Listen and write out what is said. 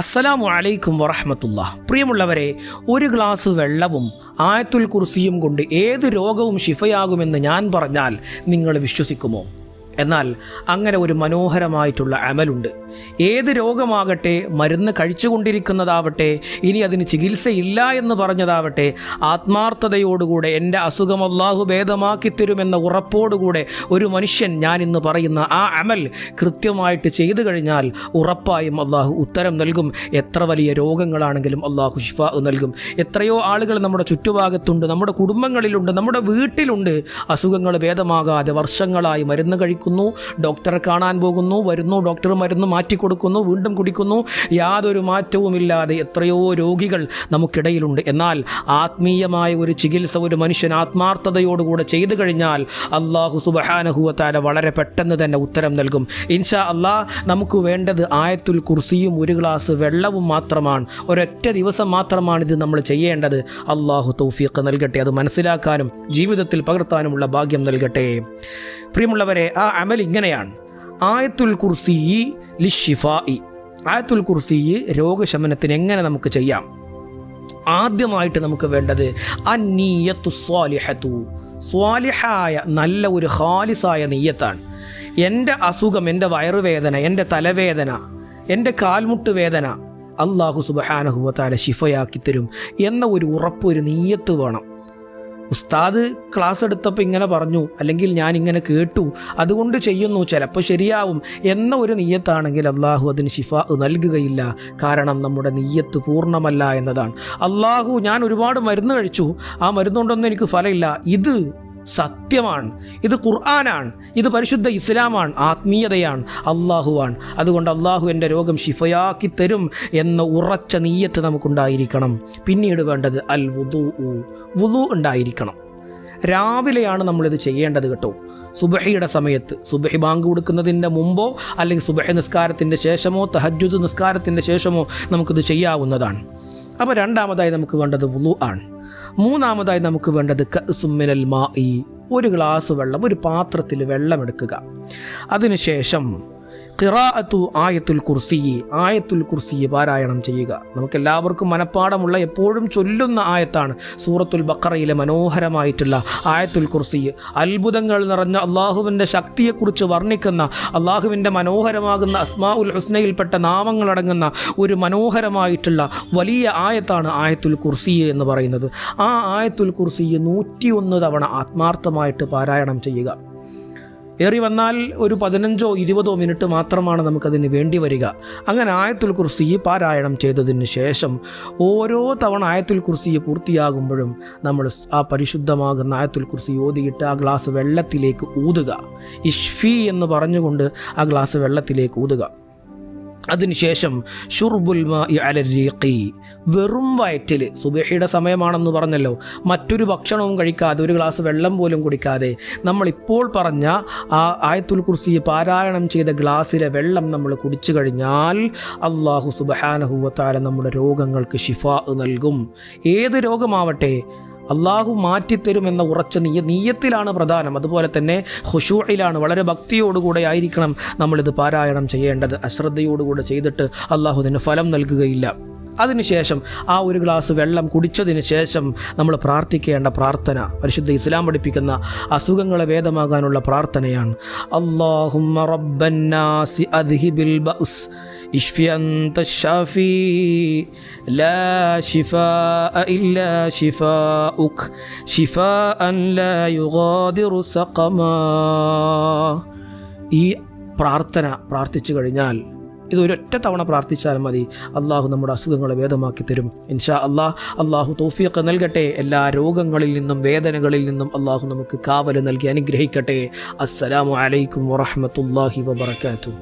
അസ്സലാമു അലൈക്കും വറഹ്മത്തുള്ളാഹ്. പ്രിയമുള്ളവരെ, ഒരു ഗ്ലാസ് വെള്ളവും ആയത്തുൽ കുർസിയും കൊണ്ട് ഏത് രോഗവും ശിഫയാകുമെന്ന് ഞാൻ പറഞ്ഞാൽ നിങ്ങൾ വിശ്വസിക്കുമോ? എന്നാൽ അങ്ങനെ ഒരു മനോഹരമായിട്ടുള്ള അമലുണ്ട്. ഏത് രോഗമാകട്ടെ, മരുന്ന് കഴിച്ചുകൊണ്ടിരിക്കുന്നതാവട്ടെ, ഇനി അതിന് ചികിത്സയില്ല എന്ന് പറഞ്ഞതാവട്ടെ, ആത്മാർത്ഥതയോടുകൂടെ എൻ്റെ അസുഖം അല്ലാഹു ഭേദമാക്കി തരുമെന്ന ഉറപ്പോടുകൂടെ ഒരു മനുഷ്യൻ ഞാൻ ഇന്ന് പറയുന്ന ആ അമൽ കൃത്യമായിട്ട് ചെയ്തു കഴിഞ്ഞാൽ ഉറപ്പായും അല്ലാഹു ഉത്തരം നൽകും. എത്ര വലിയ രോഗങ്ങളാണെങ്കിലും അല്ലാഹു ശിഫാ നൽകും. എത്രയോ ആളുകൾ നമ്മുടെ ചുറ്റുഭാഗത്തുണ്ട്, നമ്മുടെ കുടുംബങ്ങളിലുണ്ട്, നമ്മുടെ വീട്ടിലുണ്ട്. അസുഖങ്ങൾ ഭേദമാകാതെ വർഷങ്ങളായി മരുന്ന് കഴിക്കുന്നു, ഡോക്ടറെ കാണാൻ പോകുന്നു, വരുന്നു, ഡോക്ടർ മരുന്ന് മാറ്റിക്കൊടുക്കുന്നു, വീണ്ടും കുടിക്കുന്നു, യാതൊരു മാറ്റവുമില്ലാതെ എത്രയോ രോഗികൾ നമുക്കിടയിലുണ്ട്. എന്നാൽ ആത്മീയമായ ഒരു ചികിത്സ ഒരു മനുഷ്യൻ ആത്മാർത്ഥതയോടുകൂടെ ചെയ്തു കഴിഞ്ഞാൽ അല്ലാഹു സുബ്ഹാനഹു വ തആല വളരെ പെട്ടെന്ന് തന്നെ ഉത്തരം നൽകും. ഇൻഷാ അല്ലാഹ് നമുക്ക് വേണ്ടത് ആയത്തുൽ കുർസിയും ഒരു ഗ്ലാസ് വെള്ളവും മാത്രമാണ്. ഒരൊറ്റ ദിവസം മാത്രമാണ് ഇത് നമ്മൾ ചെയ്യേണ്ടത്. അല്ലാഹു തൗഫീഖ് നൽകട്ടെ, അത് മനസ്സിലാക്കാനും ജീവിതത്തിൽ പകർത്താനുമുള്ള ഭാഗ്യം നൽകട്ടെ. പ്രിയമുള്ളവരെ, ആ അമൽ ഇങ്ങനെയാണ്: ആയത്തുൽ കുർസി ലിശ്ശിഫാഇ. ആയത്തുൽ കുർസി രോഗശമനത്തിന് എങ്ങനെ നമുക്ക് ചെയ്യാം? ആദ്യമായിട്ട് നമുക്ക് വേണ്ടത് അന്നീയത്തു സ്വാലിഹത്തു. സ്വാലിഹായ നല്ല ഒരു ഖാലിസായ നിയ്യത്താണ്. എൻ്റെ അസുഖം, എൻ്റെ വയറുവേദന, എൻ്റെ തലവേദന, എൻ്റെ കാൽമുട്ട് വേദന അല്ലാഹു സുബ്ഹാനഹു വ തആല ശിഫയാക്കി തരും എന്ന ഒരു ഉറപ്പ്, ഒരു നിയ്യത്ത് വേണം. ഉസ്താദ് ക്ലാസ് എടുത്തപ്പോൾ ഇങ്ങനെ പറഞ്ഞു, അല്ലെങ്കിൽ ഞാൻ ഇങ്ങനെ കേട്ടു, അതുകൊണ്ട് ചെയ്യുന്നു, ചിലപ്പോൾ ശരിയാവും എന്ന ഒരു നിയ്യത്താണെങ്കിൽ അള്ളാഹു അതിന് ശിഫാ നൽകുകയില്ല. കാരണം നമ്മുടെ നിയ്യത്ത് പൂർണ്ണമല്ല എന്നതാണ്. അള്ളാഹു, ഞാൻ ഒരുപാട് മരുന്ന് കഴിച്ചു, ആ മരുന്നുകൊണ്ടൊന്നും എനിക്ക് ഫലമില്ല. ഇത് സത്യമാണ്, ഇത് ഖുർആനാണ്, ഇത് പരിശുദ്ധ ഇസ്ലാമാണ്, ആത്മീയതയാണ്, അള്ളാഹുവാണ്. അതുകൊണ്ട് അള്ളാഹു എൻ്റെ രോഗം ശിഫയാക്കി തരും എന്ന ഉറച്ച നിയ്യത്ത് നമുക്കുണ്ടായിരിക്കണം. പിന്നീട് വേണ്ടത് അൽ വുളു ഉണ്ടായിരിക്കണം. രാവിലെയാണ് നമ്മളിത് ചെയ്യേണ്ടത് കേട്ടോ. സുബഹിയുടെ സമയത്ത്, സുബഹി ബാങ്ക് കൊടുക്കുന്നതിൻ്റെ മുമ്പോ അല്ലെങ്കിൽ സുബഹി നിസ്കാരത്തിൻ്റെ ശേഷമോ തഹജ്ജുദ് നിസ്കാരത്തിൻ്റെ ശേഷമോ നമുക്കിത് ചെയ്യാവുന്നതാണ്. അപ്പോൾ രണ്ടാമതായി നമുക്ക് വേണ്ടത് വുളു ആണ്. മൂന്നാമതായി നമുക്ക് വേണ്ടത് കഅ്സും മിനൽ മാഇ. ഒരു ഗ്ലാസ് വെള്ളം, ഒരു പാത്രത്തിൽ വെള്ളം എടുക്കുക. അതിനുശേഷം ഖിറാഅത്തു ആയത്തുൽ കുർസി. ആയത്തുൽ കുർസി പാരായണം ചെയ്യുക. നമുക്കെല്ലാവർക്കും മനഃപ്പാടമുള്ള, എപ്പോഴും ചൊല്ലുന്ന ആയത്താണ് സൂറത്തുൽ ബഖറയിലെ മനോഹരമായിട്ടുള്ള ആയത്തുൽ കുർസി. അത്ഭുതങ്ങൾ നിറഞ്ഞ അള്ളാഹുവിൻ്റെ ശക്തിയെക്കുറിച്ച് വർണ്ണിക്കുന്ന, അള്ളാഹുവിൻ്റെ മനോഹരമാകുന്ന അസ്മാഉൽ ഹുസ്നയിൽപ്പെട്ട നാമങ്ങളടങ്ങുന്ന ഒരു മനോഹരമായിട്ടുള്ള വലിയ ആയത്താണ് ആയത്തുൽ കുർസി എന്ന് പറയുന്നത്. ആ ആയത്തുൽ കുർസി 101 തവണ ആത്മാർത്ഥമായിട്ട് പാരായണം ചെയ്യുക. ഏറി വന്നാൽ ഒരു 15-20 മിനിറ്റ് മാത്രമാണ് നമുക്കതിന് വേണ്ടി വരിക. അങ്ങനെ ആയത്തുൽ കുർസി പാരായണം ചെയ്തതിന് ശേഷം ഓരോ തവണ ആയത്തുൽ കുർസി പൂർത്തിയാകുമ്പോഴും നമ്മൾ ആ പരിശുദ്ധമാകുന്ന ആയത്തുൽ കുർസി ഓതിയിട്ട് ആ ഗ്ലാസ് വെള്ളത്തിലേക്ക് ഊതുക. ഇഷ്ഫി എന്ന് പറഞ്ഞുകൊണ്ട് ആ ഗ്ലാസ് വെള്ളത്തിലേക്ക് ഊതുക. അതിനുശേഷം ഷുർബുൽ മാഇ അല റീഖി. വെറും വയറ്റിൽ, സുബഹിയുടെ സമയമാണെന്ന് പറഞ്ഞല്ലോ, മറ്റൊരു ഭക്ഷണവും കഴിക്കാതെ, ഒരു ഗ്ലാസ് വെള്ളം പോലും കുടിക്കാതെ നമ്മളിപ്പോൾ പറഞ്ഞ ആ ആയത്തുൽ കുർസി പാരായണം ചെയ്ത ഗ്ലാസ്സിലെ വെള്ളം നമ്മൾ കുടിച്ചു കഴിഞ്ഞാൽ അല്ലാഹു സുബ്ഹാനഹു വ തആല നമ്മുടെ രോഗങ്ങൾക്ക് ശിഫാ നൽകും. ഏത് രോഗമാവട്ടെ അള്ളാഹു മാറ്റിത്തരുമെന്ന ഉറച്ച നീയത്തിലാണ് പ്രധാനം. അതുപോലെ തന്നെ ഖുശൂഇലാണ്, വളരെ ഭക്തിയോടുകൂടെ ആയിരിക്കണം നമ്മളിത് പാരായണം ചെയ്യേണ്ടത്. അശ്രദ്ധയോടുകൂടെ ചെയ്തിട്ട് അള്ളാഹു അതിന് ഫലം നൽകുകയില്ല. അതിനുശേഷം ആ ഒരു ഗ്ലാസ് വെള്ളം കുടിച്ചതിന് ശേഷം നമ്മൾ പ്രാർത്ഥിക്കേണ്ട പ്രാർത്ഥന പരിശുദ്ധ ഇസ്ലാം പഠിപ്പിക്കുന്ന അസുഖങ്ങളെ ഭേദമാകാനുള്ള പ്രാർത്ഥനയാണ്. അല്ലാഹുമ്മ റബ്ബന്നാസി അദ്ഹിബിൽ ബഅസ് ഇശ്ഫി അൻത ശാഫി ലാ ശിഫാഅ ഇല്ലാ ശിഫാഉക ശിഫാഅൻ ലാ യുഗാദിറു സഖമാ. ഈ പ്രാർത്ഥന പ്രാർത്ഥിച്ചു കഴിഞ്ഞാൽ, ഇത് ഒരൊറ്റ തവണ പ്രാർത്ഥിച്ചാൽ മതി, അള്ളാഹു നമ്മുടെ അസുഖങ്ങളെ ഭേദമാക്കി തരും ഇൻഷാ അല്ലാഹ്. അള്ളാഹു തൗഫീഖ് നൽകട്ടെ. എല്ലാ രോഗങ്ങളിൽ നിന്നും വേദനകളിൽ നിന്നും അള്ളാഹു നമുക്ക് കാവൽ നൽകി അനുഗ്രഹിക്കട്ടെ. അസ്സലാമു അലൈക്കും വറഹ്മത്തുള്ളാഹി വബറകാതുഹു.